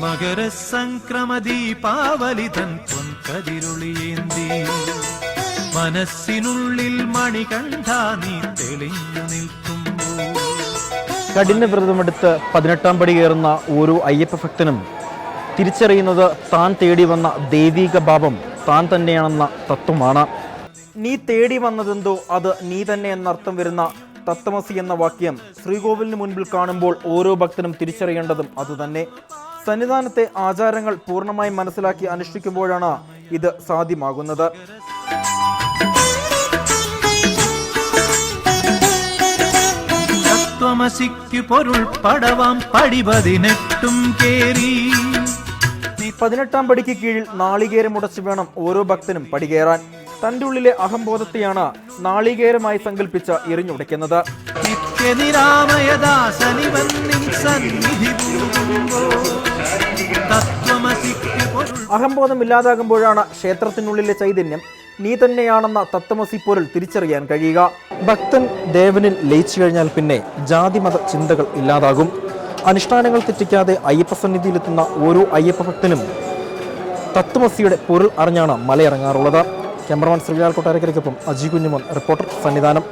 മകരസംക്രമദീപാവലിതൻ പൊൻകതിരുളിയേന്തി മനസ്സിനുള്ളിൽ മണികണ്ഠ നീ തെളിഞ്ഞു നിൽക്കുമ്പോൾ. കഠിന വ്രതമെടുത്ത് 18-ാം പടി കയറുന്ന ഓരോ അയ്യപ്പ ഭക്തനും തിരിച്ചറിയുന്നത് താൻ തേടി വന്ന ദൈവിക ഭാവം താൻ തന്നെയാണെന്ന തത്വമാണ്. നീ തേടി വന്നതെന്തോ അത് നീ തന്നെ എന്നർത്ഥം വരുന്ന തത്വമസി എന്ന വാക്യം ശ്രീകോവിലിന് മുൻപിൽ കാണുമ്പോൾ ഓരോ ഭക്തനും തിരിച്ചറിയേണ്ടതും അതുതന്നെ. സന്നിധാനത്തെ ആചാരങ്ങൾ പൂർണ്ണമായി മനസ്സിലാക്കി അനുഷ്ഠിക്കുമ്പോഴാണ് ഇത് സാധ്യമാകുന്നത്. തത്വമസിക്കു പൊരുൾ പടവാം പടി 18 കേറി. 18-ാം പടിക്ക് കീഴിൽ നാളികേരം ഉടച്ചു വേണം ഓരോ ഭക്തനും പടികേറാൻ. തൻ്റെ ഉള്ളിലെ അഹംബോധത്തെയാണ് നാളികേരമായി സങ്കല്പിച്ച എറിഞ്ഞുടയ്ക്കുന്നത്. അഹംബോധം ഇല്ലാതാകുമ്പോഴാണ് ക്ഷേത്രത്തിനുള്ളിലെ ചൈതന്യം നീ തന്നെയാണെന്ന തത്വമസി പൊരുൾ തിരിച്ചറിയാൻ കഴിയുക. ഭക്തൻ ദേവനിൽ ലയിച്ചു കഴിഞ്ഞാൽ പിന്നെ ജാതിമത ചിന്തകൾ ഇല്ലാതാകും. അനുഷ്ഠാനങ്ങൾ തെറ്റിക്കാതെ അയ്യപ്പ സന്നിധിയിലെത്തുന്ന ഓരോ അയ്യപ്പ ഭക്തനും തത്വമസിയുടെ പൊരുൾ അറിഞ്ഞാണ് മലയിറങ്ങാറുള്ളത്. ക്യാമറമാൻ ശ്രീലാൽ കൊട്ടാരക്കരയ്ക്കൊപ്പം അജി കുഞ്ഞുമോൻ, റിപ്പോർട്ടർ, സന്നിധാനം.